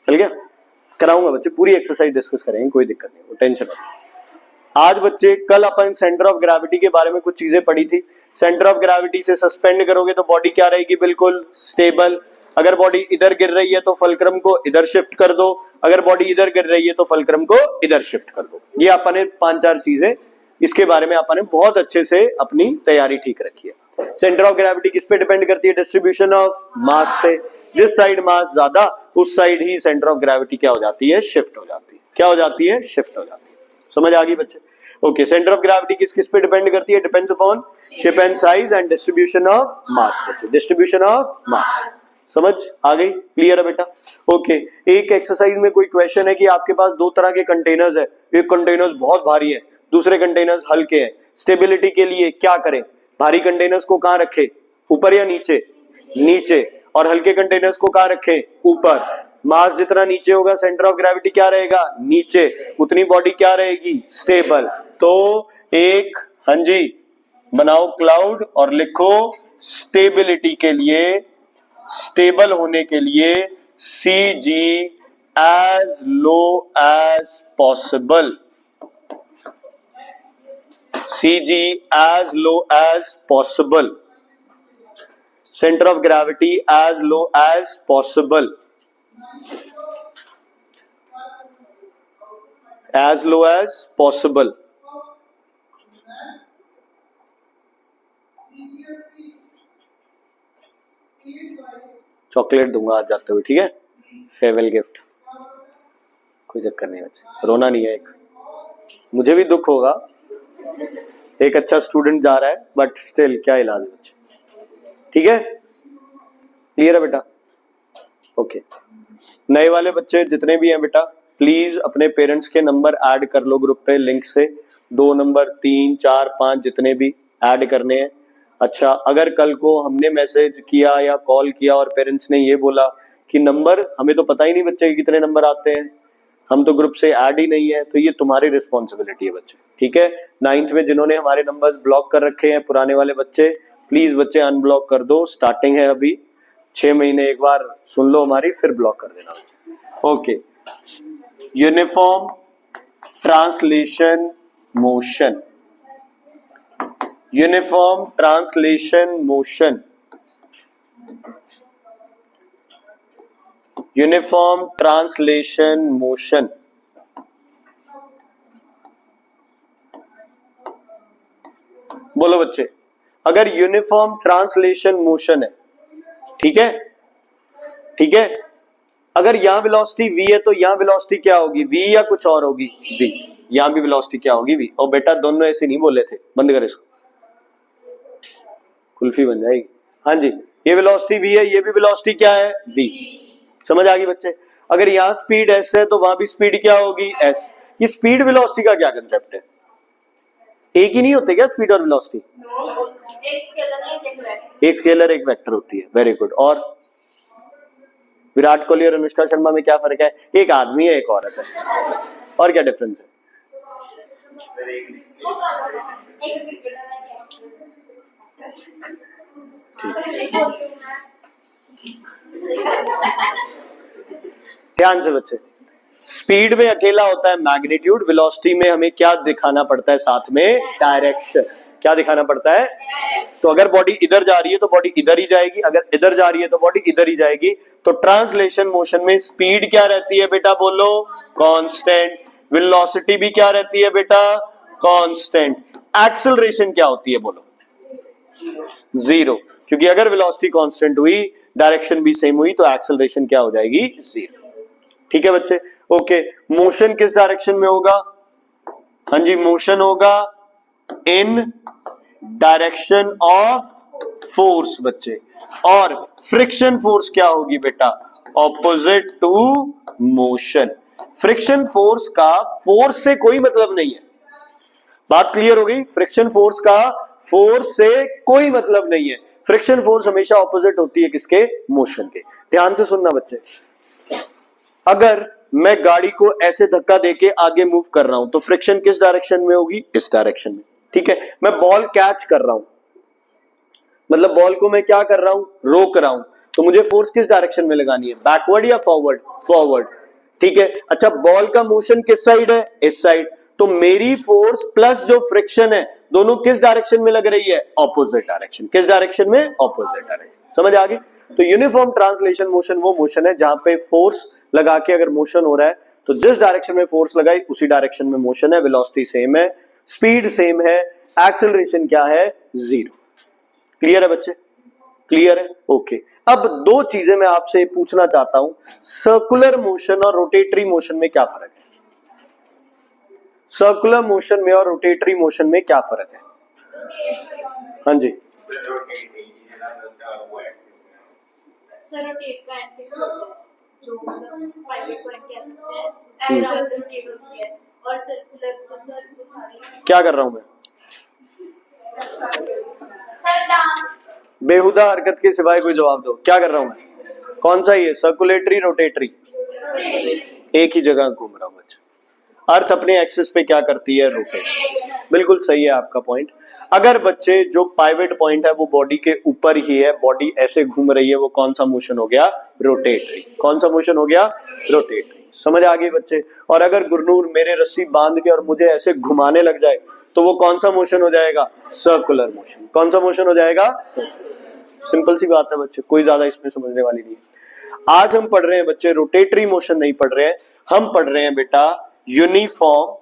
चल गया? कराऊंगा बच्चे, पूरी एक्सरसाइज डिस्कस करेंगे, कोई दिक्कत नहीं, टेंशन मत। आज बच्चे कल अपन सेंटर ऑफ ग्रेविटी के बारे में कुछ चीजें पढ़ी थी। सेंटर ऑफ ग्रेविटी से सस्पेंड करोगे तो बॉडी क्या रहेगी? बिल्कुल स्टेबल। अगर बॉडी इधर गिर रही है तो फलक्रम को इधर शिफ्ट कर दो, अगर बॉडी इधर गिर रही है तो फलक्रम को इधर शिफ्ट कर दो। ये अपन ने 5-4 चीजें इसके बारे में अपन ने बहुत अच्छे से अपनी तैयारी ठीक रखी है। सेंटर ऑफ ग्रेविटी किस पे डिपेंड करती है? डिस्ट्रीब्यूशन ऑफ मास पे। जिस साइड मास ज्यादा उस side he centre of gravity क्या हो जाती है? शिफ्ट हो जाती है। क्या हो जाती है? शिफ्ट हो जाती है। समझ आ गई बच्चे? ओके, सेंटर ऑफ ग्रेविटी किस किस पे डिपेंड करती है? Depends upon shape and size and distribution of mass. Distribution of mass, समझ आ गई? क्लियर है बेटा? ओके, एक एक्सरसाइज में कोई क्वेश्चन है कि आपके पास 2 तरह के कंटेनर्स है, एक कंटेनर्स बहुत भारी है, दूसरे कंटेनर्स हल्के हैं। स्टेबिलिटी के लिए क्या करें? भारी कंटेनर्स को कहां रखे? ऊपर या नीचे? नीचे। और हल्के कंटेनर्स को कहां रखे? ऊपर। मास जितना नीचे होगा सेंटर ऑफ ग्रेविटी क्या रहेगा? नीचे। उतनी बॉडी क्या रहेगी? स्टेबल। तो एक, हाँ जी, बनाओ क्लाउड और लिखो स्टेबिलिटी के लिए, स्टेबल होने के लिए CG as low as possible, CG as low as possible, center of gravity as low as possible, as low as possible. Chocolate दूंगा आज जाते हुए, ठीक है? फेयरवेल गिफ्ट, कोई चक्कर नहीं बच्चे, रोना नहीं है। एक मुझे भी दुख होगा, एक अच्छा स्टूडेंट जा रहा है, बट स्टिल क्या इलाज है बच्चे, ठीक है? क्लियर है बेटा? ओके, नए वाले बच्चे जितने भी हैं बेटा, प्लीज अपने पेरेंट्स के नंबर ऐड कर लो ग्रुप पे लिंक से। 2 नंबर, 3, 4, 5 जितने भी ऐड करने हैं। अच्छा, अगर कल को हमने मैसेज किया या कॉल किया और पेरेंट्स ने ये बोला कि नंबर, हमें तो पता ही नहीं बच्चे के कितने नंबर आते हैं, हम तो ग्रुप से ऐड ही नहीं है, तो ये तुम्हारी रिस्पॉन्सिबिलिटी है बच्चे, ठीक है? 9th में जिन्होंने हमारे नंबर्स ब्लॉक कर रखे हैं पुराने वाले बच्चे, प्लीज बच्चे अनब्लॉक कर दो। स्टार्टिंग है अभी, 6 महीने, एक बार सुन लो हमारी, फिर ब्लॉक कर देना। Okay, uniform translation motion, uniform translation motion, uniform translation motion. बोलो बच्चे, अगर यूनिफॉर्म ट्रांसलेशन मोशन है, ठीक है, ठीक है, अगर यहां वेलोसिटी v है तो यहां वेलोसिटी क्या होगी? v या कुछ और होगी? v। यहां भी वेलोसिटी क्या होगी? v। और बेटा दोनों ऐसे नहीं बोले थे, बंद कर इसको, कुल्फी बन जाएगी। हाँ जी, ये वेलोसिटी v है, ये भी वेलोसिटी क्या है? v। समझ आ गई बच्चे? अगर यहाँ स्पीड s है तो वहां भी स्पीड क्या होगी? s। ये स्पीड वेलोसिटी का क्या कंसेप्ट है? एक ही नहीं होते क्या स्पीड और वेलोसिटी? एक स्केलर एक वेक्टर होती है। Very good. और विराट कोहली और अनुष्का शर्मा में क्या फर्क है? एक आदमी है, एक औरत है। और क्या डिफरेंस है? ध्यान से बच्चे, स्पीड में अकेला होता है मैग्नीट्यूड, वेलोसिटी में हमें क्या दिखाना पड़ता है साथ में? डायरेक्शन। क्या दिखाना पड़ता है? तो अगर बॉडी इधर जा रही है तो बॉडी इधर ही जाएगी, अगर इधर जा रही है तो बॉडी इधर ही जाएगी। तो ट्रांसलेशन मोशन में स्पीड क्या रहती है बेटा? बोलो, कांस्टेंट। वेलोसिटी भी क्या रहती है बेटा? कांस्टेंट। एक्सेलरेशन क्या होती है? बोलो, 0, क्योंकि अगर वेलोसिटी कांस्टेंट हुई, डायरेक्शन भी सेम हुई, तो एक्सेलरेशन क्या हो जाएगी? 0। ठीक है बच्चे? ओके, मोशन किस डायरेक्शन में होगा? हाँ जी, मोशन होगा इन डायरेक्शन ऑफ फोर्स बच्चे। और फ्रिक्शन फोर्स क्या होगी बेटा? Opposite to motion. Friction force का फोर्स से कोई मतलब नहीं है। बात क्लियर हो गई? फ्रिक्शन फोर्स का फोर्स से कोई मतलब नहीं है। फ्रिक्शन फोर्स हमेशा ऑपोजिट होती है किसके? मोशन के। ध्यान से सुनना बच्चे, अगर मैं गाड़ी को ऐसे धक्का देके आगे मूव कर रहा हूं तो फ्रिक्शन किस डायरेक्शन में होगी? इस डायरेक्शन में। ठीक है, मैं बॉल कैच कर रहा हूं, मतलब बॉल को मैं क्या कर रहा हूं? रोक रहा हूं, तो मुझे फोर्स किस डायरेक्शन में लगानी है? बैकवर्ड या फॉरवर्ड? फॉरवर्ड। ठीक है। अच्छा, बॉल का मोशन किस साइड है? इस साइड। तो मेरी फोर्स प्लस जो फ्रिक्शन है दोनों किस डायरेक्शन में लग रही है? Opposite direction. किस डायरेक्शन में? Opposite direction. समझ आ गई? तो यूनिफॉर्म ट्रांसलेशन मोशन वो मोशन है जहां पे फोर्स लगा के अगर मोशन हो रहा है तो जिस डायरेक्शन में फोर्स लगाई उसी डायरेक्शन में मोशन है, वेलोसिटी सेम है, स्पीड सेम है, एक्सेलरेशन क्या है? 0। क्लियर है बच्चे? क्लियर है? ओके। अब दो चीजें मैं आपसे पूछना चाहता हूं, सर्कुलर मोशन और रोटेटरी मोशन में क्या फर्क है? सर्कुलर मोशन में और रोटेटरी मोशन में क्या फर्क है? हाँ जी। सर रोटेट का एंड फिक्स होता है, जो मतलब पाइवट पॉइंट कह सकते हैं, एक्सल रोटेट होती है, और सर्कुलर तो सर वो सारे क्या कर रहा हूं मैं? सर डांस बेहुदा हरकत के सिवाय कोई जवाब दो। क्या कर रहा हूं मैं? कौन सा ये सर्कुलेटरी रोटेटरी? एक ही जगह घूम रहा हूं बच्चा। अर्थ अपने एक्सिस पे क्या करती है? रोटेट। बिल्कुल सही है आपका पॉइंट। अगर बच्चे जो पाइवट पॉइंट है वो बॉडी के ऊपर ही है, बॉडी ऐसे घूम रही है, वो कौन सा मोशन हो गया? रोटेटरी। कौन सा मोशन हो गया? रोटेटरी। समझ आ गई बच्चे? और अगर गुरनूर मेरे रस्सी बांध के और मुझे ऐसे घुमाने लग जाए तो वो कौन सा मोशन हो जाएगा? Circular motion. कौन सा मोशन हो जाएगा? सिंपल सी बात है बच्चे, कोई ज्यादा इसमें समझने वाली नहीं है। आज हम पढ़ रहे हैं बच्चे रोटेटरी मोशन नहीं पढ़ रहे हैं, हम पढ़ रहे हैं बेटा यूनिफॉर्म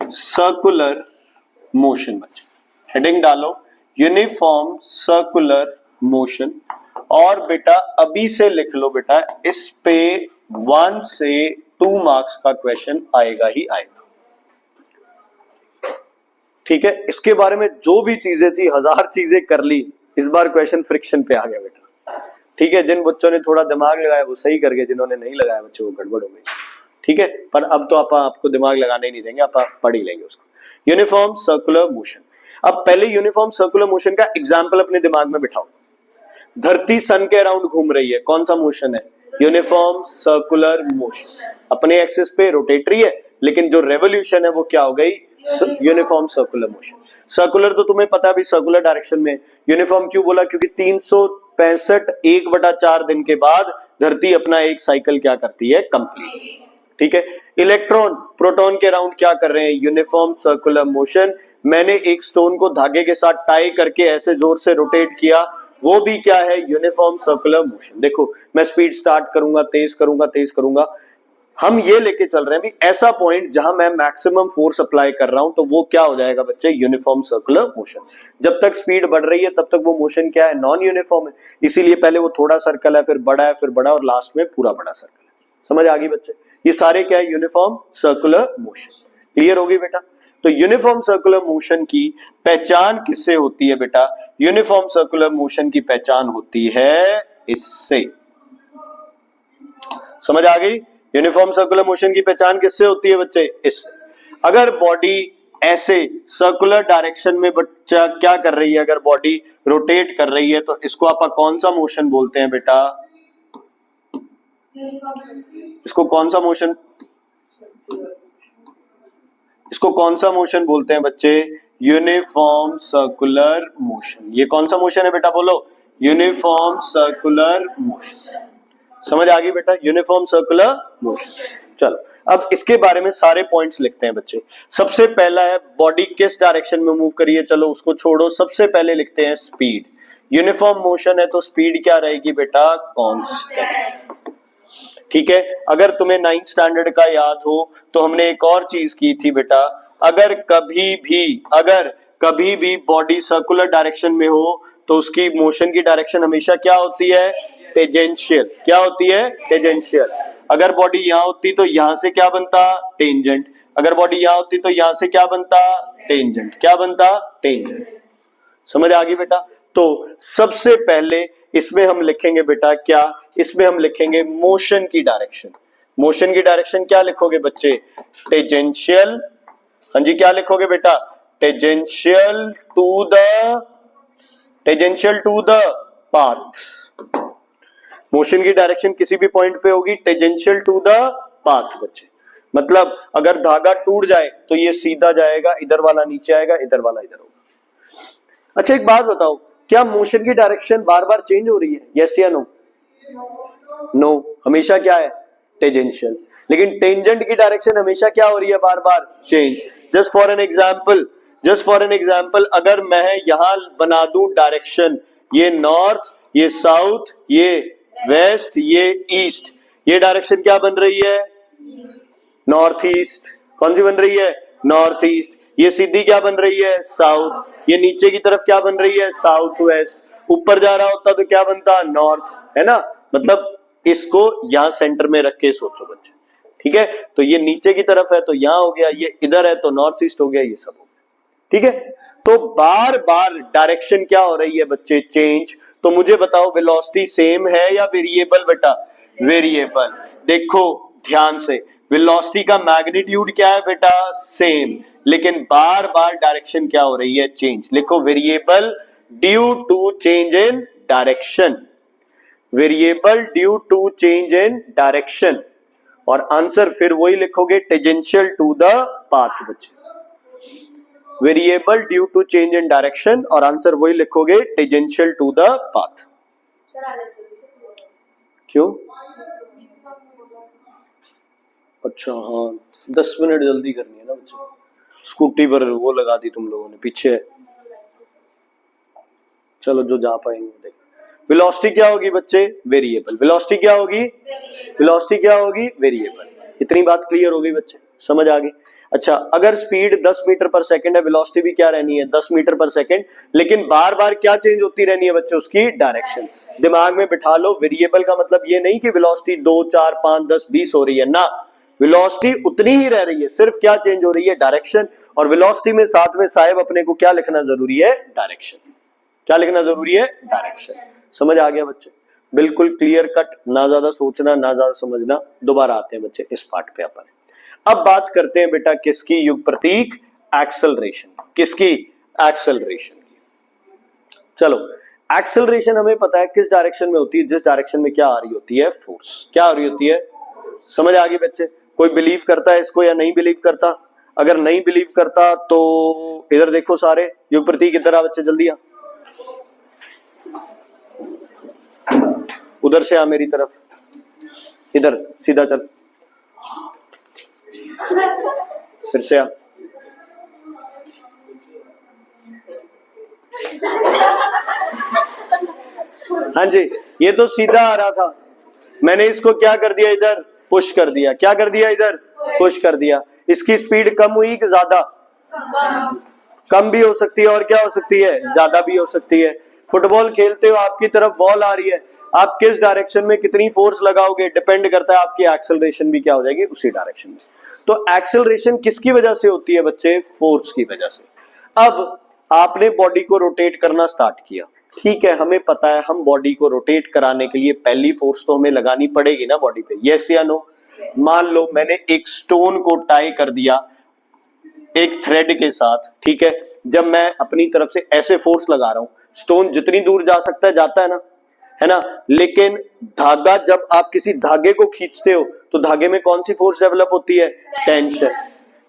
सर्कुलर मोशन। बच्चे हेडिंग डालो यूनिफॉर्म सर्कुलर मोशन। और बेटा अभी से लिख लो बेटा, इस पे 1 से 2 मार्क्स का क्वेश्चन आएगा ही आएगा। ठीक है, इसके बारे में जो भी चीजें थी 1000 चीजें कर ली, इस बार क्वेश्चन फ्रिक्शन पे आ गया बेटा। ठीक है, जिन बच्चों ने थोड़ा दिमाग लगाया वो सही कर गए, जिन्होंने नहीं लगाया बच्चे वो गड़बड़ हो गई। ठीक है, पर अब तो आपको दिमाग लगाने ही नहीं देंगे, आप पढ़ ही लेंगे उसको। Uniform circular motion. अब पहले यूनिफॉर्म सर्कुलर मोशन का एग्जाम्पल अपने दिमाग में बिठाओ। धरती सन के अराउंड घूम रही है, कौन सा मोशन है? Uniform circular motion. अपने एक्सिस पे रोटेटरी है, लेकिन जो रेवोल्यूशन है वो क्या हो गई? Uniform circular motion. सर्कुलर तो तुम्हें पता है भी, सर्कुलर डायरेक्शन में। यूनिफॉर्म क्यों बोला? क्योंकि 365 1/4 दिन के बाद धरती अपना एक साइकिल क्या करती है? कंप्लीट। ठीक है, इलेक्ट्रॉन प्रोटॉन के अराउंड क्या कर रहे हैं? Uniform circular motion. मैंने एक स्टोन को धागे के साथ टाई करके ऐसे जोर से रोटेट किया, वो भी क्या है? Uniform circular motion. देखो मैं स्पीड स्टार्ट करूंगा, तेज करूंगा, तेज करूंगा, हम ये लेके चल रहे हैं भी ऐसा पॉइंट जहां मैं मैक्सिमम फोर्स अप्लाई कर रहा हूं तो वो क्या हो जाएगा बच्चे? Uniform circular motion. जब तक स्पीड बढ़ रही है तब तक वो मोशन क्या है? नॉन यूनिफॉर्म है। इसीलिए पहले वो थोड़ा सर्कल है, फिर बड़ा है, फिर बड़ा, और लास्ट में पूरा बड़ा सर्कल है। समझ आ गई बच्चे? ये सारे क्या है? Uniform circular motion. क्लियर होगी बेटा? तो यूनिफॉर्म सर्कुलर मोशन की पहचान किससे होती है बेटा? यूनिफॉर्म सर्कुलर मोशन की पहचान होती है इससे। समझ आ गई? यूनिफॉर्म सर्कुलर मोशन की पहचान किससे होती है बच्चे? इससे। अगर बॉडी ऐसे सर्कुलर डायरेक्शन में बच्चा क्या कर रही है, अगर बॉडी रोटेट कर रही है तो इसको आप कौन सा मोशन बोलते हैं बेटा? इसको कौन सा मोशन, इसको कौन सा मोशन बोलते हैं बच्चे? Uniform circular motion. ये कौन सा मोशन है बेटा? बोलो, यूनिफॉर्म सर्कुलर मोशन। समझ आ गई बेटा? Uniform circular motion. चलो अब इसके बारे में सारे पॉइंट्स लिखते हैं बच्चे। सबसे पहला है बॉडी किस डायरेक्शन में मूव करिए, चलो उसको छोड़ो, सबसे पहले लिखते हैं स्पीड। यूनिफॉर्म मोशन है तो स्पीड क्या रहेगी बेटा? कांस्टेंट। ठीक है, अगर तुम्हें 9th स्टैंडर्ड का याद हो तो हमने एक और चीज की थी बेटा, अगर कभी भी बॉडी सर्कुलर डायरेक्शन में हो तो उसकी मोशन की डायरेक्शन हमेशा क्या होती है? टेंजेंशियल। क्या होती है? टेंजेंशियल। अगर बॉडी यहां होती तो यहां से क्या बनता? टेंजेंट। अगर बॉडी यहां होती तो यहां से क्या बनता? टेंजेंट। क्या बनता? टेंजेंट। समझ आ गई बेटा? तो सबसे पहले इसमें हम लिखेंगे बेटा क्या? इसमें हम लिखेंगे मोशन की डायरेक्शन। मोशन की डायरेक्शन क्या लिखोगे बच्चे? टेंजेंशियल। हाँ जी, क्या लिखोगे बेटा? Tangential to the path. Motion की डायरेक्शन किसी भी पॉइंट पे होगी टेंजेंशियल टू द पाथ बच्चे। मतलब अगर धागा टूट जाए तो ये सीधा जाएगा, इधर वाला नीचे आएगा, इधर वाला इधर होगा। अच्छा एक बात बताओ, क्या मोशन की डायरेक्शन बार बार चेंज हो रही है? यस या नो? नो, हमेशा क्या है, टेंजेंशियल। लेकिन टेंजेंट की डायरेक्शन हमेशा क्या हो रही है, बार बार change. Just for an example, अगर मैं यहां बना दूं डायरेक्शन, ये नॉर्थ, ये साउथ, ये वेस्ट, ये ईस्ट, ये डायरेक्शन क्या बन रही है, नॉर्थ ईस्ट। कौन सी बन रही है, नॉर्थ ईस्ट। ये सीधी क्या बन रही है, साउथ। ये नीचे की तरफ क्या बन रही है, साउथ वेस्ट। ऊपर जा रहा होता तो क्या बनता, नॉर्थ, है ना। मतलब इसको यहां सेंटर में रख के सोचो बच्चे, ठीक है। तो ये नीचे की तरफ है तो यहां हो गया, ये इधर है तो नॉर्थ ईस्ट हो गया, ये सब हो गया, ठीक है। तो बार बार डायरेक्शन क्या हो रही है बच्चे, चेंज। तो मुझे बताओ वेलोसिटी सेम है या वेरिएबल बेटा, वेरिएबल। देखो ध्यान से, वेलोसिटी का मैग्नीट्यूड क्या है बेटा, सेम, लेकिन बार बार डायरेक्शन क्या हो रही है, चेंज। लिखो variable due to change in direction, variable due to change in direction. और आंसर फिर वही लिखोगे, टेंजेंशियल टू द पाथ बच्चे, variable due to change in direction, और आंसर वही लिखोगे, टेंजेंशियल टू द पाथ। क्यों, अच्छा हाँ, 10 मिनट जल्दी करनी है ना बच्चों, स्कूटी पर वो लगा दी तुम लोगों ने पीछे। चलो जो जा पाएंगे देख। वेलोसिटी क्या होगी बच्चे, वेरिएबल। वेलोसिटी क्या होगी, वेलोसिटी क्या होगी, वेरिएबल। इतनी बात क्लियर हो गई बच्चे, समझ आ गई। अच्छा, अगर स्पीड 10 मीटर पर सेकंड है, वेलोसिटी भी क्या रहनी है, 10 मीटर पर सेकंड, लेकिन बार बार क्या चेंज होती रहनी है बच्चे, उसकी डायरेक्शन। दिमाग में बिठा लो, वेरिएबल का मतलब ये नहीं कि वेलोसिटी 2, 4, 5, 10, 20 हो रही है ना, वेलोसिटी उतनी ही रह रही है, सिर्फ क्या चेंज हो रही है, डायरेक्शन। और वेलोसिटी में साथ में साहेब अपने को क्या लिखना जरूरी है, डायरेक्शन। क्या लिखना जरूरी है, डायरेक्शन। समझ आ गया बच्चे, बिल्कुल क्लियर कट, ना ज्यादा सोचना ना ज्यादा समझना। दोबारा आते हैं बच्चे इस पार्ट पे अपन। अब बात करते हैं बेटा किसकी, युग प्रतीक एक्सेलरेशन, किसकी, एक्सेलरेशन की। चलो, एक्सेलरेशन हमें पता है किस डायरेक्शन में होती है, जिस डायरेक्शन में क्या आ रही होती है, फोर्स। क्या आ रही होती है, समझ आ गई बच्चे। कोई बिलीव करता है इसको या नहीं बिलीव करता? अगर नहीं बिलीव करता तो इधर देखो सारे, युग प्रतीक इधर आ बच्चे, जल्दी आ, उधर से आ मेरी तरफ, इधर सीधा चल, फिर से आ। हाँ जी, ये तो सीधा आ रहा था, मैंने इसको क्या कर दिया, इधर पुश कर दिया। क्या कर दिया, इधर पुश कर दिया। इसकी स्पीड कम हुई कि ज्यादा? कम भी हो सकती है और क्या हो सकती है, ज्यादा भी हो सकती है। फुटबॉल खेलते हो, आपकी तरफ बॉल आ रही है, आप किस डायरेक्शन में कितनी फोर्स लगाओगे, डिपेंड करता है आपकी एक्सेलरेशन भी क्या हो जाएगी, उसी डायरेक्शन में। तो एक्सेलरेशन किसकी वजह से होती है बच्चे, फोर्स की वजह से। अब आपने बॉडी को रोटेट करना स्टार्ट किया, ठीक है, हमें पता है हम बॉडी को रोटेट कराने के लिए पहली फोर्स तो हमें लगानी पड़ेगी ना बॉडी पे, यस या नो। मान लो मैंने एक स्टोन को टाई कर दिया एक थ्रेड के साथ, ठीक है, जब मैं अपनी तरफ से ऐसे फोर्स लगा रहा हूं, स्टोन जितनी दूर जा सकता है जाता है ना, लेकिन धागा, जब आप किसी धागे को खींचते हो तो धागे में कौन सी फोर्स डेवलप होती है, टेंशन,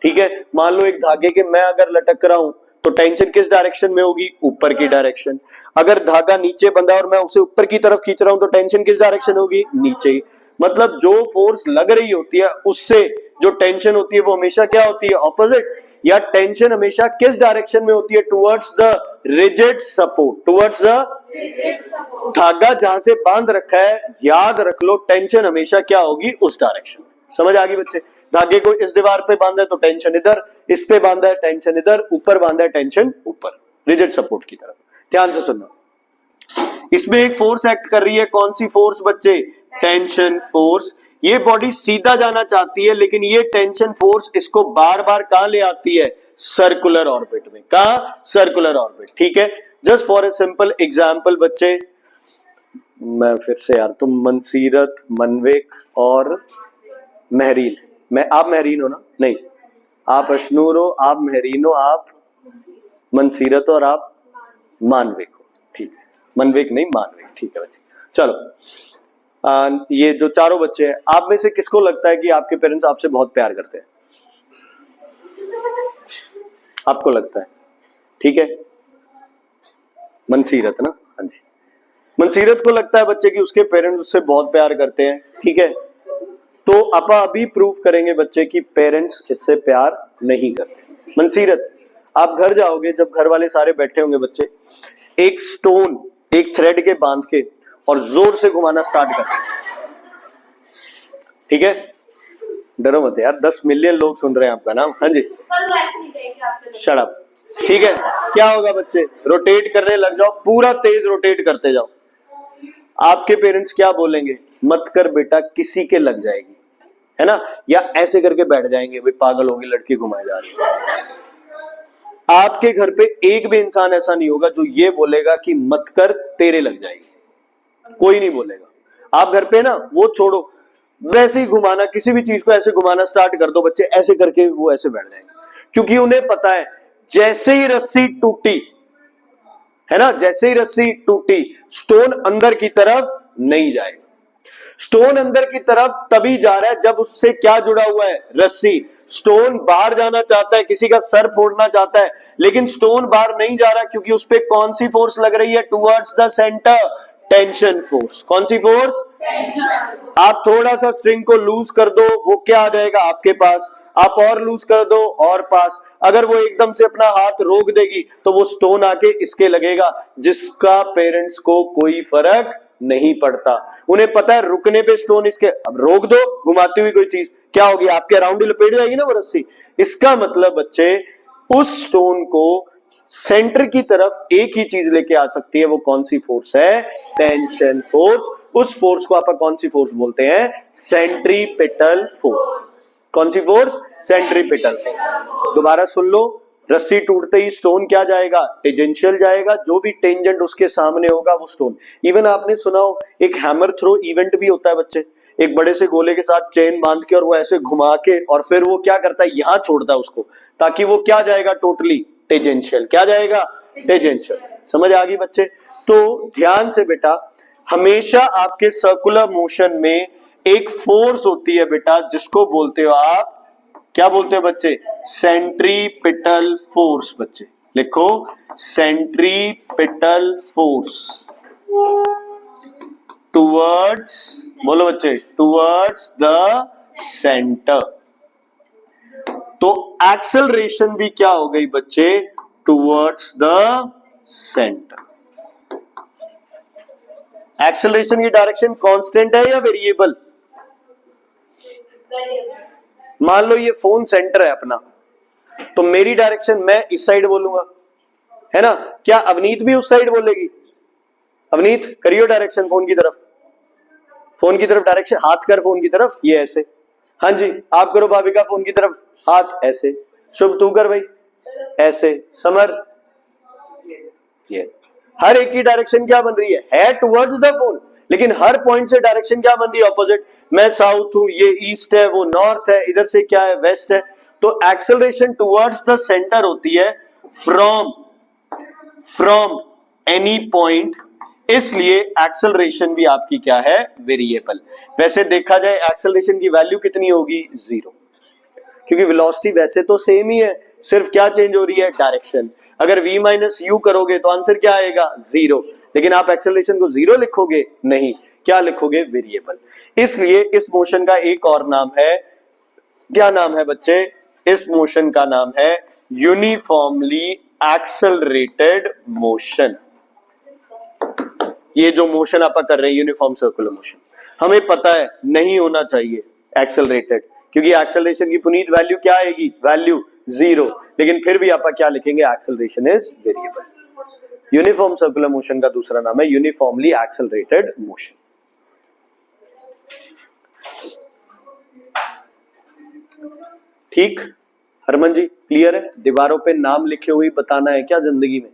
ठीक है। मान लो एक धागे के मैं अगर लटक रहा हूं तो टेंशन किस डायरेक्शन में होगी, ऊपर की डायरेक्शन। अगर धागा नीचे बंधा और मैं उसे ऊपर की तरफ खींच रहा हूं तो टेंशन किस डायरेक्शन होगी, नीचे। मतलब जो फोर्स लग रही होती है उससे जो टेंशन होती है वो हमेशा क्या होती है, ऑपोजिट। या टेंशन हमेशा किस डायरेक्शन में होती है, towards the rigid support, towards the, धागा जहां से बांध रखा है, याद रख लो टेंशन हमेशा क्या होगी, उस डायरेक्शन में। समझ आ गई बच्चे। धागे को इस दीवार पे बांधा है तो टेंशन इधर, इस पे बांधा है टेंशन इधर, ऊपर बांधा है टेंशन ऊपर, रिजिड सपोर्ट की तरफ। ध्यान से सुनना, इसमें एक फोर्स एक्ट कर रही है, कौन सी फोर्स बच्चे, टेंशन फोर्स। ये बॉडी सीधा जाना चाहती है लेकिन ये टेंशन फोर्स इसको बार बार कहां ले आती है, सर्कुलर ऑर्बिट में। कहां, सर्कुलर ऑर्बिट, ठीक है। Just for a simple example बच्चे, मैं फिर से यार, तुम मनसीरत, मनविक और महरीन, मैं, आप महरीन हो ना, नहीं आप अशनूर हो, आप महरीन हो, आप मनसीरत हो और आप मानविक हो, ठीक है, मनविक नहीं मानविक, ठीक है बच्चे। चलो ये जो चारों बच्चे हैं, आप में से किसको लगता है कि आपके पेरेंट्स आपसे बहुत प्यार करते हैं? आपको लगता है, ठीक है, मनसीरत ना, हाँ जी। मनसीरत को लगता है बच्चे की उसके पेरेंट्स उससे बहुत प्यार करते हैं, ठीक है, तो अपा अभी प्रूफ करेंगे बच्चे की पेरेंट्स इससे प्यार नहीं करते। मनसीरत, आप घर जाओगे, जब घर वाले सारे बैठे होंगे बच्चे, एक स्टोन एक थ्रेड के बांध के और जोर से घुमाना स्टार्ट कर, ठीक है, डरो मत यार, 10 मिलियन लोग सुन रहे हैं आपका नाम। हाँ जी, शट अप, ठीक है। क्या होगा बच्चे, रोटेट करने लग जाओ, पूरा तेज रोटेट करते जाओ। आपके पेरेंट्स क्या बोलेंगे, मत कर बेटा किसी के लग जाएगी, है ना, या ऐसे करके बैठ जाएंगे, भाई पागल होगी लड़की घुमाए जा रही है। आपके घर पे एक भी इंसान ऐसा नहीं होगा जो ये बोलेगा कि मत कर तेरे लग जाएगी, कोई नहीं बोलेगा। आप घर पे ना वो छोड़ो, वैसे ही घुमाना, किसी भी चीज को ऐसे घुमाना स्टार्ट कर दो, बच्चे ऐसे करके वो ऐसे बैठ जाएंगे, क्योंकि उन्हें पता है जैसे ही रस्सी टूटी, है ना, जैसे ही रस्सी टूटी स्टोन अंदर की तरफ नहीं जाएगा। स्टोन अंदर की तरफ तभी जा रहा है जब उससे क्या जुड़ा हुआ है, रस्सी। स्टोन बाहर जाना चाहता है, किसी का सर फोड़ना चाहता है, लेकिन स्टोन बाहर नहीं जा रहा क्योंकि उस पे कौन सी फोर्स लग रही है, towards the centre, tension force. कौन सी फोर्स, आप थोड़ा सा स्ट्रिंग को लूज कर दो, वो क्या आ जाएगा आपके पास, आप और लूज कर दो और पास। अगर वो एकदम से अपना हाथ रोक देगी तो वो स्टोन आके इसके लगेगा, जिसका पेरेंट्स को कोई फर्क नहीं पड़ता। उन्हें पता है रुकने पे स्टोन इसके, अब रोक दो घुमाती हुई कोई चीज, क्या होगी, आपके अराउंड ही लपेट जाएगी ना वो रस्सी। इसका मतलब बच्चे उस स्टोन को सेंटर की तरफ एक ही चीज लेके आ सकती है, वो कौन सी फोर्स है, टेंशन फोर्स। उस फोर्स को आप कौन सी फोर्स बोलते हैं, सेंट्रीपिटल फोर्स। कौन सी फोर्स, सेंट्रीपिटल फोर्स। दोबारा सुन लो, रस्सी टूटते ही स्टोन क्या जाएगा, टेंजेंशियल जाएगा, जो भी टेंजेंट उसके सामने होगा वो स्टोन। इवन आपने सुना हो एक हैमर थ्रो इवेंट भी होता है बच्चे, एक बड़े से गोले के साथ चेन बांध के और वो ऐसे घुमा के और फिर वो क्या करता है, यहां छोड़ता है उसको, ताकि वो क्या जाएगा, टोटली टेंजेंशियल। क्या जाएगा, टेंजेंशियल। समझ आ गई बच्चे। तो ध्यान से बेटा, हमेशा आपके सर्कुलर मोशन में एक फोर्स होती है बेटा, जिसको बोलते हो आप, क्या बोलते हो बच्चे, सेंट्रीपिटल फोर्स। बच्चे लिखो, सेंट्रीपिटल फोर्स टुवर्ड्स, बोलो बच्चे, टुवर्ड्स द सेंटर। तो एक्सेलरेशन भी क्या हो गई बच्चे, टुवर्ड्स द सेंटर। एक्सेलरेशन की डायरेक्शन कांस्टेंट है या वेरिएबल, मान लो ये फोन सेंटर है अपना, तो मेरी डायरेक्शन मैं इस साइड बोलूंगा, है ना, क्या अवनीत भी उस साइड बोलेगी, अवनीत करियो डायरेक्शन फोन की तरफ, फोन की तरफ डायरेक्शन, हाथ कर फोन की तरफ, ये ऐसे, हाँ जी, आप करो भाविका फोन की तरफ हाथ ऐसे, शुभ तू कर भाई ऐसे, समर ये, हर एक की डायरेक्शन क्या बन रही है टुवर्ड्स द फोन, लेकिन हर पॉइंट से डायरेक्शन क्या बन रही है, ऑपोजिट। मैं साउथ हूं, ये ईस्ट है, वो नॉर्थ है, इधर से क्या है, वेस्ट है। तो एक्सेलरेशन टुवर्ड्स द सेंटर होती है फ्रॉम एनी पॉइंट, इसलिए एक्सेलरेशन भी आपकी क्या है, वेरिएबल। वैसे देखा जाए एक्सेलरेशन की वैल्यू कितनी होगी, 0, क्योंकि वेलोसिटी वैसे तो सेम ही है, सिर्फ क्या चेंज हो रही है, डायरेक्शन। अगर v माइनस यू करोगे तो आंसर क्या आएगा, 0, लेकिन आप एक्सेलरेशन को 0 लिखोगे नहीं, क्या लिखोगे, वेरिएबल। इसलिए इस मोशन का एक और नाम है, क्या नाम है बच्चे, इस मोशन का नाम है यूनिफॉर्मली एक्सेलरेटेड मोशन। ये जो मोशन आप कर रहे हैं यूनिफॉर्म सर्कुलर मोशन, हमें पता है नहीं होना चाहिए एक्सेलरेटेड, क्योंकि एक्सेलरेशन की पुनीत वैल्यू क्या आएगी, वैल्यू 0, लेकिन फिर भी आप क्या लिखेंगे, acceleration is variable. Uniform circular motion का दूसरा नाम है यूनिफॉर्मली एक्सेलरेटेड मोशन। ठीक, हरमन जी क्लियर है, दीवारों पे नाम लिखे हुए बताना है क्या जिंदगी में,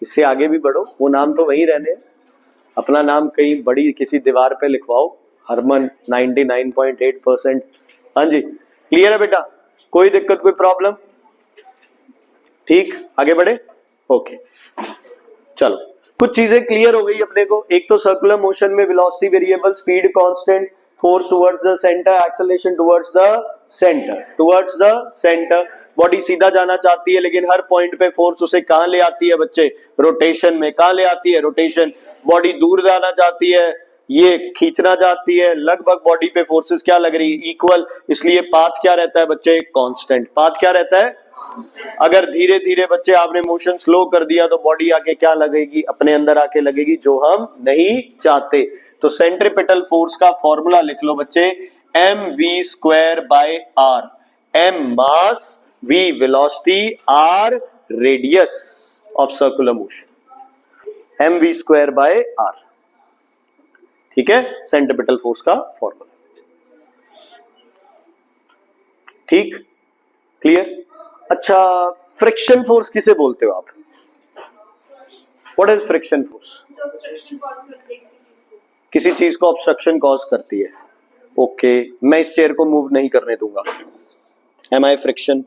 इससे आगे भी बढ़ो, वो नाम तो वहीं रहने हैं, अपना नाम कहीं बड़ी किसी दीवार पे लिखवाओ, हरमन 99.8%। हाँ जी क्लियर है बेटा, कोई दिक्कत कोई प्रॉब्लम, ठीक, आगे बढ़े, ओके। चलो कुछ चीजें क्लियर हो गई अपने को, एक तो सर्कुलर मोशन में velocity variable, speed constant, force towards the centre, acceleration towards the centre, towards the centre. Body सीधा जाना चाहती है लेकिन हर पॉइंट पे फोर्स उसे कहां ले आती है बच्चे, रोटेशन में। कहां ले आती है, रोटेशन। बॉडी दूर जाना चाहती है, ये खींचना चाहती है, लगभग बॉडी पे फोर्सेस क्या लग रही है, इक्वल, इसलिए पाथ क्या रहता है बच्चे, कांस्टेंट। पाथ क्या रहता है, अगर धीरे धीरे बच्चे आपने मोशन स्लो कर दिया तो बॉडी आके क्या लगेगी, अपने अंदर आके लगेगी, जो हम नहीं चाहते। तो सेंट्रीपिटल फोर्स का फॉर्मूला लिख लो बच्चे, mv²/r। m mass, v velocity, r radius of circular motion, mv²/r। ठीक है, सेंट्रीपिटल फोर्स का फॉर्मूला। ठीक, क्लियर। अच्छा, फ्रिक्शन फोर्स किसे बोलते हो आप, व्हाट इज फ्रिक्शन फोर्स? जो obstruction cause करते हैं किसी चीज को ऑब्स्ट्रक्शन कॉज करती है। ओके, मैं इस चेयर को मूव नहीं करने दूंगा, एम आई फ्रिक्शन?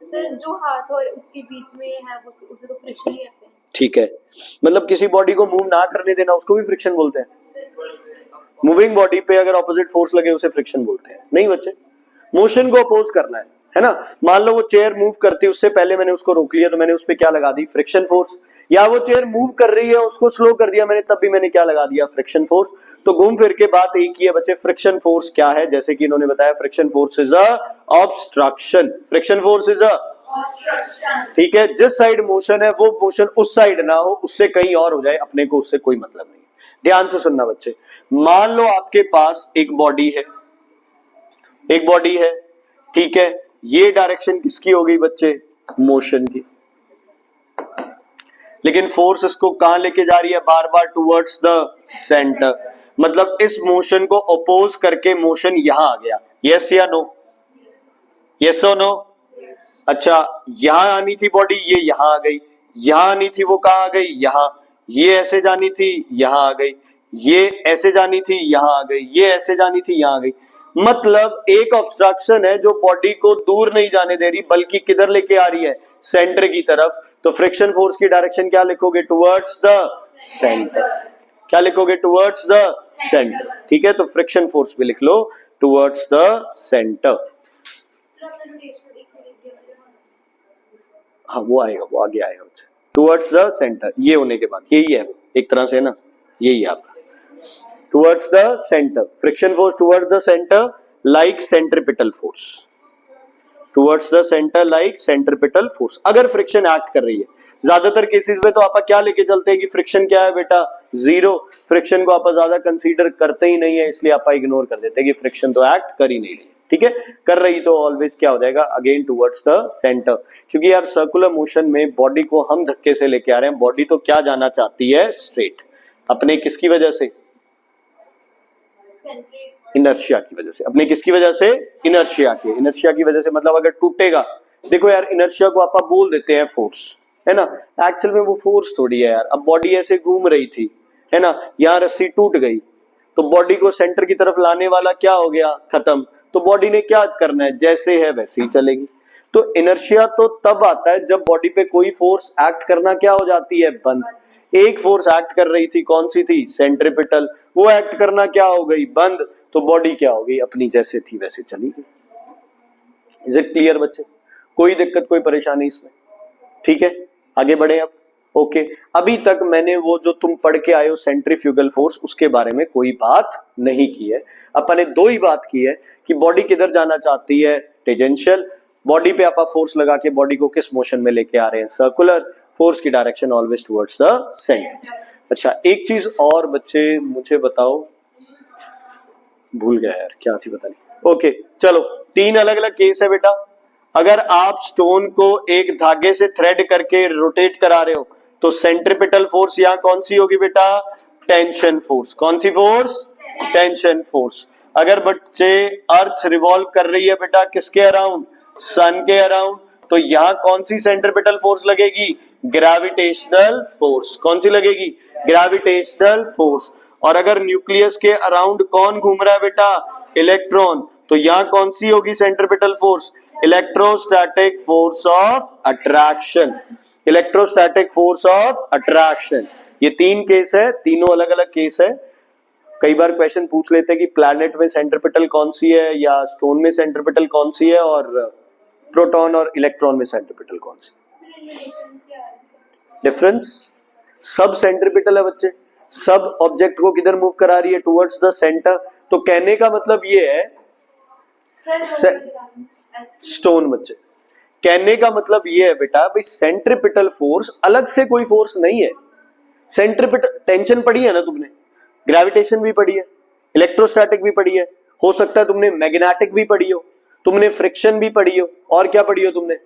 सर जो हाथ और उसके बीच में है उसे तो फ्रिक्शन ही कहते हैं। ठीक है, मतलब किसी बॉडी को मूव ना करने देना उसको भी फ्रिक्शन बोलते हैं। मूविंग बॉडी पे अगर ऑपोजिट फोर्स लगे उसे फ्रिक्शन बोलते हैं। नहीं बच्चे, मोशन को अपोज करना है ना। मान लो वो चेयर मूव करती है, उससे पहले मैंने उसको रोक लिया तो मैंने उस पर क्या लगा दी, फ्रिक्शन फोर्स। या वो चेयर मूव कर रही है, उसको स्लो कर दिया मैंने, तब भी मैंने क्या लगा दिया, फ्रिक्शन फोर्स। तो घूम फिर के बात एक ही है बच्चे, फ्रिक्शन फोर्स क्या है, जैसे कि इन्होंने बताया, friction force is a obstruction. Friction force is a, ठीक है, जिस साइड मोशन है वो मोशन उस साइड ना हो, उससे कहीं और हो जाए, अपने को उससे कोई मतलब नहीं। ध्यान से सुनना बच्चे, मान लो आपके पास एक बॉडी है, एक बॉडी है, ठीक है, ये डायरेक्शन किसकी हो गई बच्चे, मोशन की, लेकिन फोर्स इसको कहां लेके जा रही है, बार बार टुवर्ड्स द सेंटर। मतलब इस मोशन को अपोज करके मोशन यहां आ गया, यस या नो, यस और नो। अच्छा, यहां आनी थी बॉडी, ये यहां आ गई, यहां आनी थी वो कहां आ गई, यहां, ये ऐसे जानी थी, यहां आ गई, ये ऐसे जानी थी, यहां आ गई, ये ऐसे जानी थी, यहां आ गई। मतलब एक ऑब्स्ट्रक्शन है जो बॉडी को दूर नहीं जाने दे रही, बल्कि किधर लेके आ रही है, सेंटर की तरफ। तो फ्रिक्शन फोर्स की डायरेक्शन क्या लिखोगे, टुवर्ड्स द सेंटर। क्या लिखोगे, टुवर्ड्स द सेंटर। ठीक है, तो फ्रिक्शन फोर्स भी लिख लो, टुवर्ड्स द सेंटर। हाँ, वो आएगा, वो आगे आएगा, टुवर्ड्स द सेंटर। ये होने के बाद यही है एक तरह से ना, यही है आपका towards the center, friction force towards the center like centripetal force, towards the center like centripetal force। अगर फ्रिक्शन एक्ट कर रही है, ज्यादातर केसेस में तो आप क्या लेके चलते हैं कि फ्रिक्शन क्या है बेटा, जीरो। फ्रिक्शन को आप ज्यादा कंसीडर करते ही नहीं है, इसलिए आप इग्नोर कर देते हैं कि फ्रिक्शन तो एक्ट कर ही नहीं रही। ठीक है, कर रही तो ऑलवेज क्या हो जाएगा, अगेन टुवर्ड्स द सेंटर। क्योंकि यार सर्कुलर मोशन में बॉडी को हम धक्के से लेके आ रहे हैं, बॉडी तो क्या जाना चाहती है, स्ट्रेट। अपने किसकी वजह से, इनर्शिया की वजह से। अपने किसकी वजह से, इनर्शिया की। इनर्शिया की वजह से मतलब अगर टूटेगा, देखो यार इनर्शिया को आप बोल देते हैं फोर्स, है ना, एक्चुअल में वो फोर्स थोड़ी है यार। अब बॉडी ऐसे घूम रही थी, है ना, यहाँ रस्सी टूट गई तो बॉडी को सेंटर की तरफ लाने वाला क्या हो गया, खत्म। तो बॉडी ने क्या करना है, जैसे है वैसे ही चलेगी। तो इनर्शिया तो तब आता है जब बॉडी पे कोई फोर्स एक्ट करना क्या हो जाती है, बंद। एक फोर्स एक्ट कर रही थी, कौन सी थी, सेंट्रीपिटल, वो एक्ट करना क्या हो गई, बंद। तो बॉडी क्या हो गई, अपनी जैसे थी वैसे चली गई। इज इट क्लियर बच्चे, कोई दिक्कत कोई परेशानी इसमें? ठीक है, आगे बढ़े अब। ओके, अभी तक मैंने वो जो तुम पढ़ के आए हो सेंट्रीफ्यूगल फोर्स, उसके बारे में कोई बात नहीं की है। अपन ने दो ही बात की है कि बॉडी किधर जाना चाहती है, टेंजेंशियल। बॉडी पे आप फोर्स लगा के बॉडी को किस मोशन में लेके आ रहे हैं, सर्कुलर। फोर्स की direction always towards the centre. अच्छा, एक चीज और बच्चे मुझे बताओ, भूल गया यार, क्या थी पता नहीं। ओके चलो, तीन अलग अलग केस है बेटा। अगर आप स्टोन को एक धागे से थ्रेड करके रोटेट करा रहे हो तो सेंट्रीपिटल फोर्स यहाँ कौन सी होगी बेटा, टेंशन फोर्स। कौन सी फोर्स, टेंशन फोर्स। अगर बच्चे अर्थ रिवॉल्व कर रही है बेटा किसके अराउंड, सन के अराउंड, तो यहाँ कौन सी सेंट्रीपिटल फोर्स लगेगी, ग्रेविटेशनल फोर्स। कौन सी लगेगी, ग्रेविटेशनल फोर्स। और अगर न्यूक्लियस के अराउंड कौन घूम रहा है बेटा, इलेक्ट्रॉन, तो यहाँ कौन सी होगी centripetal force, electrostatic force of attraction. Electrostatic force of attraction. ये तीन केस है, तीनों अलग अलग केस है। कई बार क्वेश्चन पूछ लेते हैं कि प्लैनेट में सेंट्रीपिटल कौन सी है या स्टोन में सेंट्रीपिटल कौन सी है, और प्रोटॉन और इलेक्ट्रॉन में सेंट्रीपिटल कौन सी? डिफरेंस, सब सेंट्रीपिटल है बच्चे, सब ऑब्जेक्ट को किधर मूव करा रही है? Towards the centre. तो कहने का मतलब ये है स्टोन बच्चे, कहने का मतलब ये है बेटा भाई सेंट्रीपिटल फोर्स अलग से कोई फोर्स नहीं है। सेंट्रीपिटल टेंशन पढ़ी है ना तुमने, ग्रेविटेशन भी पढ़ी है, इलेक्ट्रोस्टैटिक भी पढ़ी है, हो सकता है तुमने मैग्नेटिक भी पढ़ी हो, तुमने फ्रिक्शन भी पढ़ी हो, और क्या पढ़ी हो तुमने?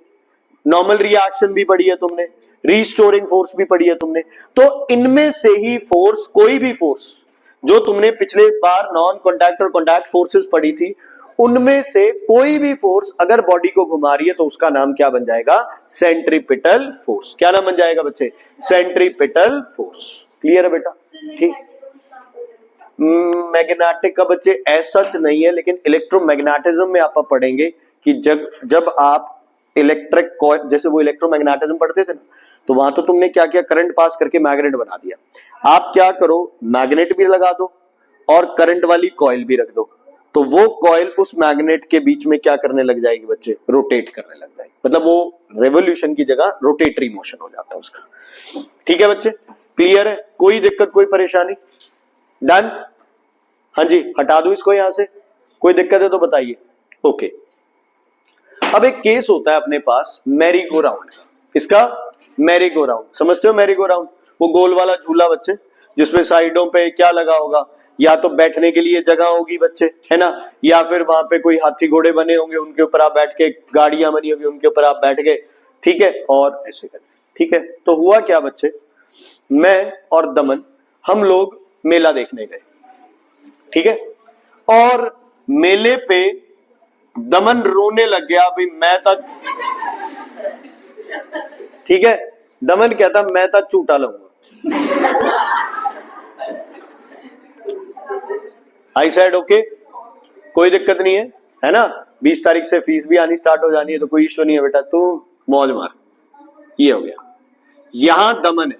नॉर्मल रिएक्शन भी पढ़ी है तुमने, रीस्टोरिंग फोर्स भी पढ़ी है तुमने। तो इनमें से ही फोर्स, कोई भी फोर्स जो तुमने पिछले बार नॉन कॉन्टैक्ट और कॉन्टैक्ट फोर्सेस पढ़ी थी, उनमें से कोई भी फोर्स अगर बॉडी को घुमा रही है तो उसका नाम क्या बन जाएगा? Centripetal force. क्या नाम बन जाएगा बच्चे? Centripetal force. क्लियर है बेटा? ठीक। मैग्नेटिक का बच्चे ऐसा नहीं है, लेकिन इलेक्ट्रोमैग्नेटिज्म में आप पढ़ेंगे कि जब आप इलेक्ट्रिक कॉइल, जैसे वो इलेक्ट्रोमैग्नेटिज्म पढ़ते थे ना, तो वहां तो तुमने क्या किया? करंट पास करके मैग्नेट बना दिया। आप क्या करो, मैग्नेट भी लगा दो और करंट वाली कॉइल भी रख दो, तो वो कॉइल उस मैग्नेट के बीच में क्या करने लग जाएगी बच्चे? रोटेट करने लग जाएगी। मतलब वो रेवोल्यूशन की जगह रोटेटरी मोशन हो जाता है उसका। ठीक है बच्चे? क्लियर है? कोई दिक्कत, कोई परेशानी? डन? हाँ जी, हटा दो इसको यहां से, कोई दिक्कत है तो बताइए। ओके, अब एक केस होता है अपने पास मैरी गो राउंड का। इसका मैरी गो राउंड समझते हो? मैरी गो राउंड वो गोल वाला झूला बच्चे, जिसमें साइडों पे क्या लगा होगा? या तो बैठने के लिए जगह होगी बच्चे, है ना, या फिर वहां पे कोई हाथी घोड़े बने होंगे, उनके ऊपर आप बैठ के, गाड़ियां बनी होगी उनके ऊपर आप बैठ गए, ठीक है, और ऐसे करके। ठीक है, तो हुआ क्या बच्चे, मैं और दमन हम लोग मेला देखने गए, ठीक है, और मेले पे दमन रोने लग गया भाई, मैं तक, ठीक है, दमन कहता मैं तक झूठा लूंगा। आई सेड ओके, कोई दिक्कत नहीं है ना, 20 तारीख से फीस भी आनी स्टार्ट हो जानी है, तो कोई इश्यू नहीं है बेटा, तू मौज मार। ये हो गया, यहां दमन है,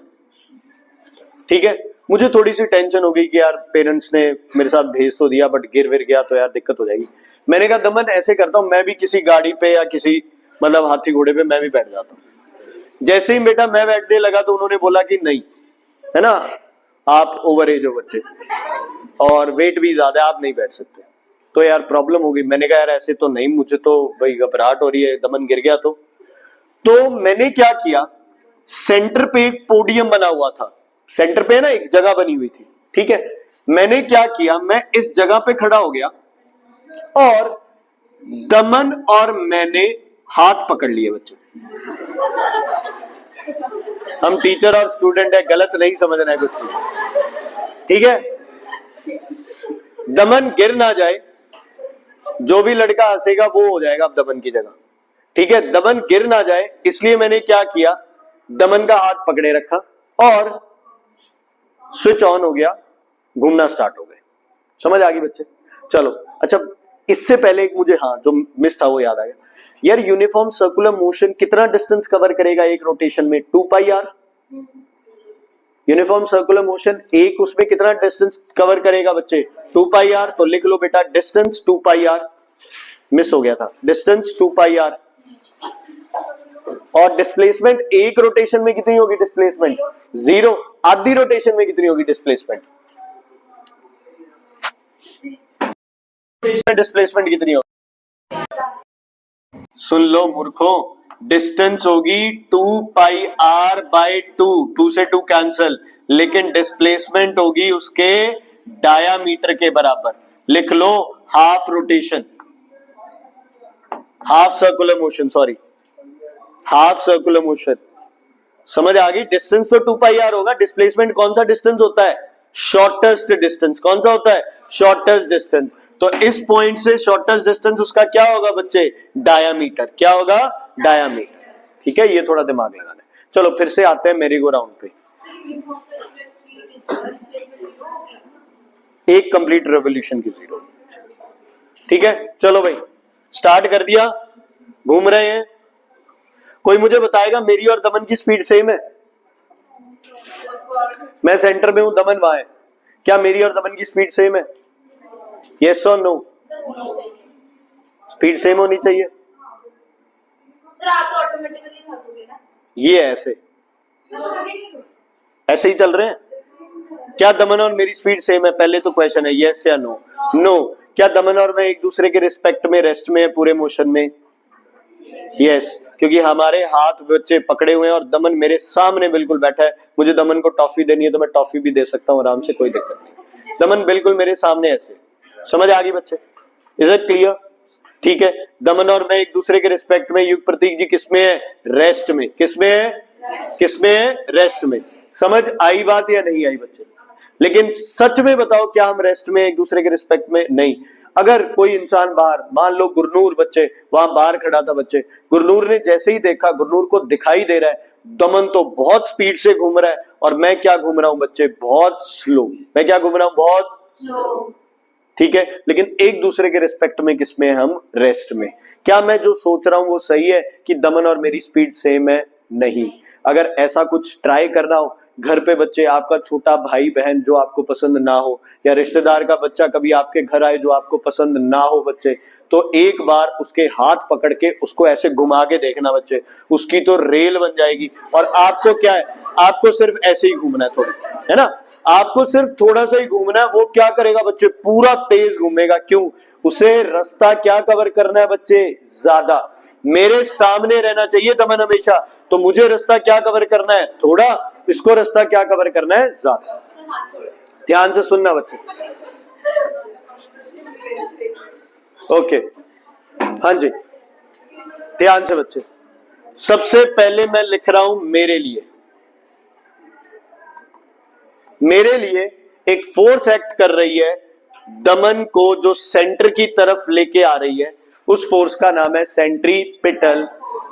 ठीक है। मुझे थोड़ी सी टेंशन हो गई कि यार पेरेंट्स ने मेरे साथ भेज तो दिया, बट गिर विर गया तो यार दिक्कत हो जाएगी। मैंने कहा दमन ऐसे करता हूं, मैं भी किसी गाड़ी पे या किसी मतलब हाथी घोड़े पे मैं भी बैठ जाता हूं। जैसे ही बेटा मैं बैठने लगा तो उन्होंने बोला कि नहीं, है ना, आप ओवर एज हो बच्चे और वेट भी ज्यादा, आप नहीं बैठ सकते। तो यार प्रॉब्लम हो गई। मैंने कहा यार ऐसे तो नहीं, मुझे तो भाई घबराहट हो रही है, दमन गिर गया तो मैंने क्या किया, सेंटर पे एक पोडियम बना हुआ था, सेंटर पे ना एक जगह बनी हुई थी, ठीक है, मैंने क्या किया, मैं इस जगह पे खड़ा हो गया और दमन और मैंने हाथ पकड़ लिए बच्चे। हम टीचर और स्टूडेंट है, गलत नहीं समझना है कुछ भी, ठीक है। दमन गिर ना जाए, जो भी लड़का हंसेगा वो हो जाएगा अब दमन की जगह, ठीक है, दमन गिर ना जाए इसलिए मैंने क्या किया, दमन का हाथ पकड़े रखा और स्विच ऑन हो गया, घूमना स्टार्ट हो गए। समझ आ गई बच्चे? चलो अच्छा, इससे पहले एक मुझे हाँ जो मिस था वो याद आ गया यार, यूनिफॉर्म सर्कुलर मोशन कितना डिस्टेंस कवर करेगा एक रोटेशन में? 2πr। यूनिफॉर्म सर्कुलर मोशन एक उसमें कितना डिस्टेंस कवर करेगा बच्चे? 2πr। तो लिख लो बेटा डिस्टेंस 2πr, मिस हो गया था, डिस्टेंस 2πr। और डिस्प्लेसमेंट एक रोटेशन में कितनी होगी डिस्प्लेसमेंट? 0। आधी रोटेशन में कितनी होगी डिस्प्लेसमेंट? डिस्प्लेसमेंट कितनी होगी? सुन लो मूर्खों, डिस्टेंस होगी 2πr/2, 2 से 2 कैंसल, लेकिन डिस्प्लेसमेंट होगी उसके डायामीटर के बराबर। लिख लो half rotation, half circular motion, sorry half circular motion. समझ आ गई? डिस्टेंस तो 2πr होगा, डिस्प्लेसमेंट कौन सा डिस्टेंस होता है? Shortest distance. कौन सा होता है? Shortest distance. तो इस पॉइंट से शॉर्टेस्ट डिस्टेंस उसका क्या होगा बच्चे? डायामीटर। क्या होगा? डायामीटर। ठीक है, ये थोड़ा दिमाग लगाना है। चलो फिर से आते हैं मेरी गो राउंड पे। एक कंप्लीट रेवोल्यूशन की 0। ठीक है, चलो भाई स्टार्ट कर दिया, घूम रहे हैं। कोई मुझे बताएगा मेरी और दमन की स्पीड सेम है? मैं सेंटर में हूं, दमन वहां है, क्या मेरी और दमन की स्पीड सेम है? यस और नो? स्पीड सेम होनी चाहिए। सर आप तो ऑटोमेटिकली भागोगे ना। ये ऐसे ऐसे ही चल रहे हैं। क्या दमन और मेरी स्पीड सेम है? पहले तो क्वेश्चन है यस या नो। नो। क्या दमन और मैं एक दूसरे के रिस्पेक्ट में रेस्ट में है पूरे मोशन में? यस, क्योंकि हमारे हाथ बच्चे पकड़े हुए हैं और दमन मेरे सामने बिल्कुल बैठा है। मुझे दमन को टॉफी देनी है तो मैं टॉफी भी दे सकता हूँ आराम से, कोई दिक्कत नहीं। दमन बिल्कुल मेरे सामने ऐसे। समझ आ गई बच्चे? Is it clear? ठीक है। दमन और मैं एक दूसरे के रिस्पेक्ट में। युग प्रतीक जी किसमें है? रेस्ट में। किसमें है? किसमें है? रेस्ट में। समझ आई बात या नहीं आई बच्चे? लेकिन सच में बताओ, क्या हम रेस्ट में एक दूसरे के रिस्पेक्ट में? नहीं। अगर कोई इंसान बाहर, मान लो गुरनूर बच्चे वहां बाहर खड़ा था बच्चे, गुरनूर ने जैसे ही देखा, गुरनूर को दिखाई दे रहा है दमन तो बहुत स्पीड से घूम रहा है और मैं क्या घूम रहा हूं बच्चे? बहुत स्लो। मैं क्या घूम रहा हूं? बहुत स्लो। ठीक है। लेकिन एक दूसरे के रिस्पेक्ट में किसमें? हम रेस्ट में। क्या मैं जो सोच रहा हूं वो सही है कि दमन और मेरी स्पीड सेम है? नहीं। अगर ऐसा कुछ ट्राई करना हो घर पे बच्चे, आपका छोटा भाई बहन जो आपको पसंद ना हो, या रिश्तेदार का बच्चा कभी आपके घर आए जो आपको पसंद ना हो बच्चे, तो एक बार उसके हाथ पकड़ के उसको ऐसे घुमा के देखना बच्चे, उसकी तो रेल बन जाएगी। और आपको क्या है? आपको सिर्फ ऐसे ही घूमना है थोड़ा, है ना? आपको सिर्फ थोड़ा सा ही घूमना है। वो क्या करेगा बच्चे? पूरा तेज घूमेगा। क्यों? उसे रास्ता क्या कवर करना है बच्चे? ज्यादा। मेरे सामने रहना चाहिए दमन हमेशा, तो मुझे रास्ता क्या कवर करना है? थोड़ा। इसको रास्ता क्या कवर करना है? ज्यादा। ध्यान से सुनना बच्चे। ओके, हाँ जी, ध्यान से बच्चे। सबसे पहले मैं लिख रहा हूं मेरे लिए। मेरे लिए एक फोर्स एक्ट कर रही है दमन को, जो सेंटर की तरफ लेके आ रही है। उस फोर्स का नाम है सेंट्रीपिटल।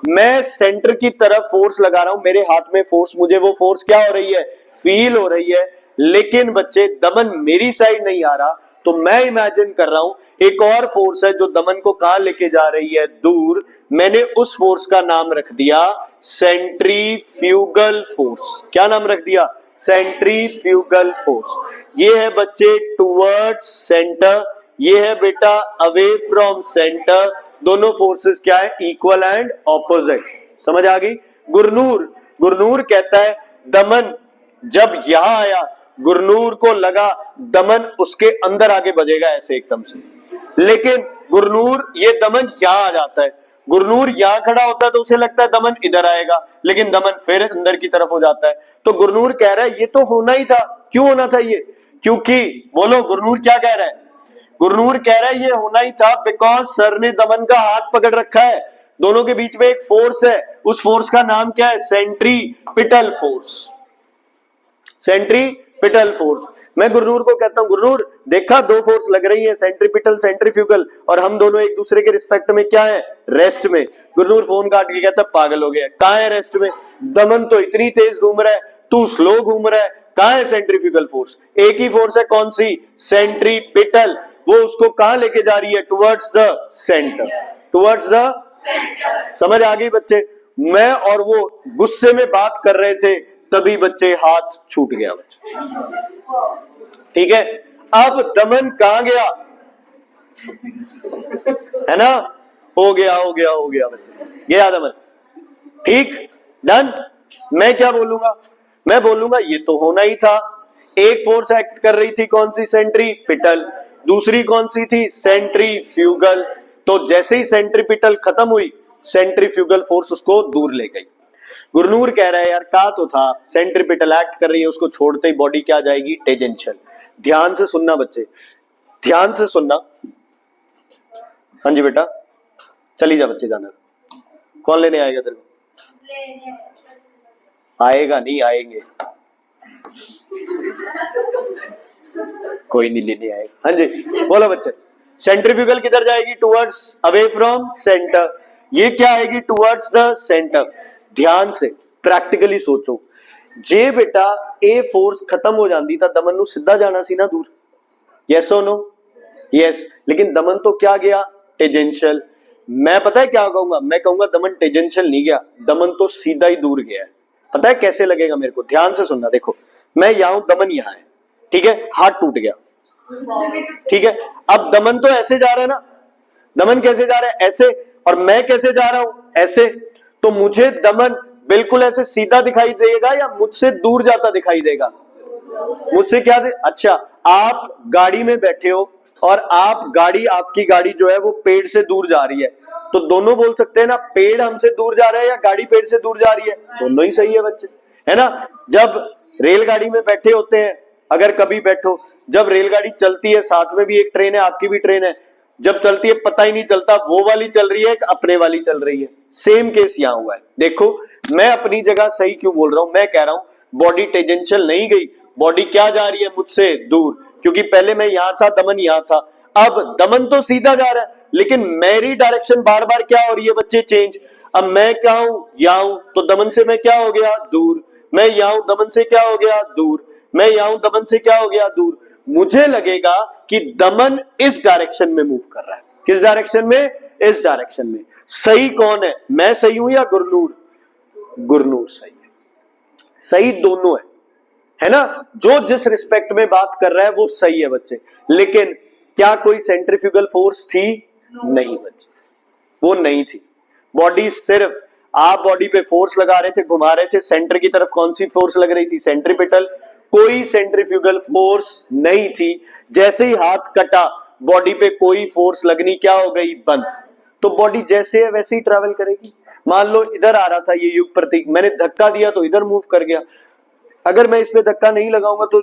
मैं सेंटर की तरफ फोर्स लगा रहा हूं, मेरे हाथ में फोर्स, मुझे वो फोर्स क्या हो रही है? फील हो रही है। लेकिन बच्चे दमन मेरी साइड नहीं आ रहा, तो मैं इमेजिन कर रहा हूं एक और फोर्स है जो दमन को कहां लेके जा रही है? दूर। मैंने उस फोर्स का नाम रख दिया सेंट्रीफ्यूगल फोर्स। क्या नाम रख दिया? Centrifugal force. ये है बच्चे टुवर्ड्स सेंटर, ये है बेटा अवे फ्रॉम सेंटर। दोनों फोर्सेस क्या है? Equal and opposite. समझ आ गई? गुरनूर कहता है दमन जब यहां आया, गुरनूर को लगा दमन उसके अंदर आगे बजेगा ऐसे एकदम से, लेकिन गुरनूर ये दमन यहां आ जाता है। गुरनूर यहां खड़ा होता है तो उसे लगता है दमन इधर आएगा, लेकिन दमन फिर अंदर की तरफ हो जाता है। तो गुरनूर कह रहा है ये तो होना ही था। क्यों होना था ये? क्योंकि, बोलो गुरनूर क्या कह रहा है? गुरनूर कह रहा है ये होना ही था बिकॉज सर ने दमन का हाथ पकड़ रखा है। दोनों के बीच में एक फोर्स है, उस फोर्स का नाम क्या है? Centripetal force. Centripetal force. मैं गुरनूर को कहता हूं गुरनूर देखा दो फोर्स लग रही है, सेंट्रीपिटल सेंट्रीफ्यूगल, और हम दोनों एक दूसरे के रिस्पेक्ट में क्या है? रेस्ट में। गुरनूर फोन काट के कहता पागल हो गया, कहां है रेस्ट में? दमन तो इतनी तेज घूम रहा है, तू स्लो घूम रहा है, कहां है सेंट्रीफ्यूगल फोर्स? एक ही फोर्स है, कौन सी? सेंट्रीपिटल। वो उसको कहां लेके जा रही है? Towards the centre. Towards the centre. समझ आ गई बच्चे? मैं और वो गुस्से में बात कर रहे थे, तभी बच्चे हाथ छूट गया बच्चे। ठीक है। अब दमन कहां गया? है ना? हो गया बच्चे, गया दमन। ठीक, डन। मैं क्या बोलूंगा? मैं बोलूंगा ये तो होना ही था। एक फोर्स एक्ट कर रही थी, कौन सी? सेंट्रीपिटल। दूसरी कौन सी थी? सेंट्रीफ्यूगल। तो जैसे ही सेंट्रीपिटल खत्म हुई, सेंट्रीफ्यूगल फोर्स उसको दूर ले गई। गुरनूर कह रहा है यार कहा तो था सेंट्रीपिटल एक्ट कर रही है, उसको छोड़ते ही बॉडी क्या आ जाएगी? टेंजेंशियल। ध्यान से सुनना बच्चे, ध्यान से सुनना। हाँ जी बेटा, चली जा बच्चे, जाना। कौन लेने आएगा तेरे को? आएगा नहीं, आएंगे। कोई नहीं लेने आएगा। हाँ जी, बोलो बच्चे। सेंट्रीफ्यूगल किधर जाएगी? Towards away from centre. ये क्या आएगी? Towards the centre. ध्यान से प्रैक्टिकली सोचो, जे बेटा ए फोर्स खत्म हो जाती था, दमन नु सीधा जाना सी ना दूर। यस और नो? यस। लेकिन दमन तो क्या गया? टेंजेंशियल। मैं पता है क्या कहूंगा? मैं कहूंगा दमन टेंजेंशियल नहीं गया, दमन तो सीधा ही दूर गया है। पता है कैसे लगेगा मेरे को? ध्यान से सुनना। देखो मैं यहां हूं, दमन यहां है, ठीक है, हाथ टूट गया, ठीक है। अब दमन तो ऐसे जा रहा है ना, दमन कैसे जा रहा है? ऐसे। और मैं कैसे जा रहा हूं? ऐसे। तो मुझे दमन बिल्कुल ऐसे सीधा दिखाई देगा या मुझसे दूर जाता दिखाई देगा? मुझसे क्या अच्छा, आप गाड़ी में बैठे हो और आपकी गाड़ी जो है वो पेड़ से दूर जा रही है, तो दोनों बोल सकते हैं ना, पेड़ हमसे दूर जा रहा है या गाड़ी पेड़ से दूर जा रही है? दोनों ही सही है बच्चे, है ना। जब रेलगाड़ी में बैठे होते हैं, अगर कभी बैठो, जब रेलगाड़ी चलती है, साथ में भी एक ट्रेन है, आपकी भी ट्रेन है, जब चलती है पता ही नहीं चलता वो वाली चल रही है कि अपने वाली चल रही है। सेम केस यहां हुआ है। देखो मैं अपनी जगह सही क्यों बोल रहा हूं, मैं कह रहा हूं बॉडी टेंजेंशियल नहीं गई, बॉडी क्या जा रही है मुझसे दूर, क्योंकि पहले मैं यहां था, दमन यहां था, अब दमन तो सीधा जा रहा है लेकिन मेरी डायरेक्शन बार बार क्या हो रही है बच्चे, चेंज। अब मैं क्या हूं, यहां हूं, तो दमन से मैं क्या हो गया, दूर। मैं यहां हूं, दमन से क्या हो गया, दूर। मैं यहां हूं, दमन से क्या हो गया, दूर। मुझे लगेगा कि दमन इस डायरेक्शन में मूव कर रहा है। किस डायरेक्शन में? इस डायरेक्शन में। सही कौन है, मैं सही हूं या गुरनूर? गुरनूर सही है। सही दोनों है ना। जो जिस रिस्पेक्ट में बात कर रहा है वो सही है बच्चे, लेकिन क्या कोई सेंट्रीफ्यूगल फोर्स थी? नहीं बच्चे, वो नहीं थी। बॉडी सिर्फ, आप बॉडी पे फोर्स लगा रहे थे, घुमा रहे थे, सेंटर की तरफ कौन सी फोर्स लग रही थी? सेंट्रीपिटल। कोई सेंट्रीफ्यूगल फोर्स नहीं थी। जैसे ही हाथ कटा, बॉडी पे कोई फोर्स लगनी क्या हो गई? बंद। तो बॉडी जैसे है वैसे ही ट्रैवल करेगी। मान लो इधर आ रहा था ये युग प्रतीक, मैंने धक्का दिया तो इधर मूव कर गया। अगर मैं इसमें धक्का नहीं लगाऊंगा तो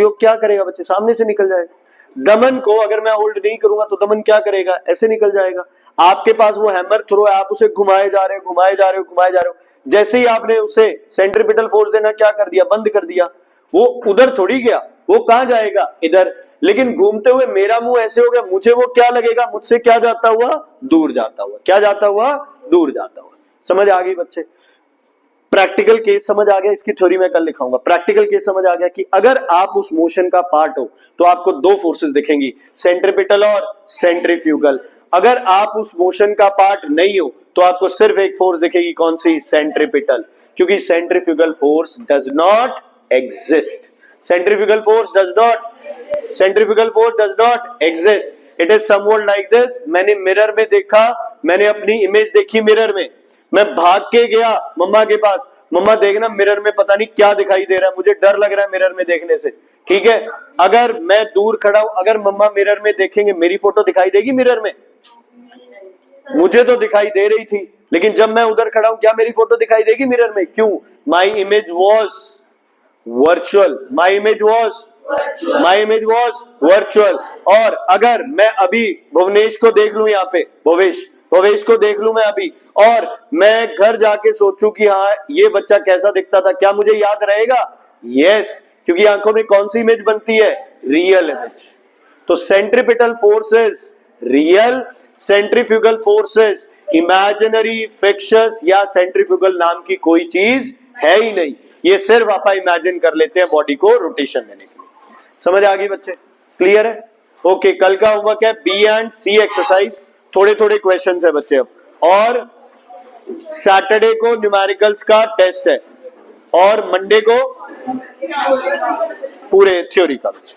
योग क्या करेगा बच्चे? सामने से निकल जाएगा। दमन को अगर मैं होल्ड नहीं करूंगा तो दमन क्या करेगा? ऐसे निकल जाएगा। आपके पास वो हैमर थ्रो है, आप उसे घुमाए जा रहे हो, घुमाए जा रहे हो, घुमाए जा रहे हो। जैसे ही आपने उसे सेंट्रीपिटल फोर्स देना क्या कर दिया? बंद कर दिया। वो उधर थोड़ी गया, वो कहां जाएगा? इधर। लेकिन घूमते हुए मेरा मुंह ऐसे हो गया, मुझे वो क्या लगेगा? मुझसे क्या जाता हुआ? दूर जाता हुआ। क्या जाता हुआ? दूर जाता हुआ। समझ आ गई बच्चे? प्रैक्टिकल केस समझ आ गया, इसकी थ्योरी मैं कल लिखाऊंगा। प्रैक्टिकल केस समझ आ गया कि अगर आप उस मोशन का पार्ट हो तो आपको दो फोर्सेस दिखेंगी, सेंट्रीपिटल और सेंट्रीफ्यूगल। अगर आप उस मोशन का पार्ट नहीं हो तो आपको सिर्फ एक फोर्स दिखेगी, कौन सी? सेंट्रीपिटल। क्योंकि centrifugal force does not exist. Centrifugal force does not exist. It is somewhat like this. मैंने मिरर में देखा, मैंने अपनी इमेज देखी मिरर में, मैं भाग के गया मम्मा के पास, मम्मा देखना मिरर में पता नहीं क्या दिखाई दे रहा है, मुझे डर लग रहा है मिरर में देखने से। ठीक है, अगर मैं दूर खड़ा हूं, अगर मम्मा मिरर में देखेंगे, मेरी फोटो दिखाई देगी मिरर में? मुझे तो दिखाई दे रही थी, लेकिन जब मैं उधर खड़ा हूं क्या मेरी फोटो दिखाई देगी मिरर में? क्यों? My image was virtual. My image was virtual. और अगर मैं अभी भुवनेश को देख लूं, यहाँ पे भवेश को देख लूं मैं अभी, और मैं घर जाके सोचूं कि हाँ ये बच्चा कैसा दिखता था, क्या मुझे याद रहेगा? यस, क्योंकि आंखों में कौन सी इमेज बनती है? Real image. तो centripetal forces real, centrifugal forces imaginary, fictitious या सेंट्रीफ्यूगल नाम की कोई चीज है ही नहीं। ये सिर्फ आप इमेजिन कर लेते हैं बॉडी को रोटेशन देने के लिए। समझ आ गई बच्चे? क्लियर है? ओके, कल का होमवर्क है बी एंड सी एक्सरसाइज, थोड़े थोड़े क्वेश्चंस है बच्चे अब, और सैटरडे को न्यूमेरिकल्स का टेस्ट है, और मंडे को पूरे थ्योरी का बच्चे।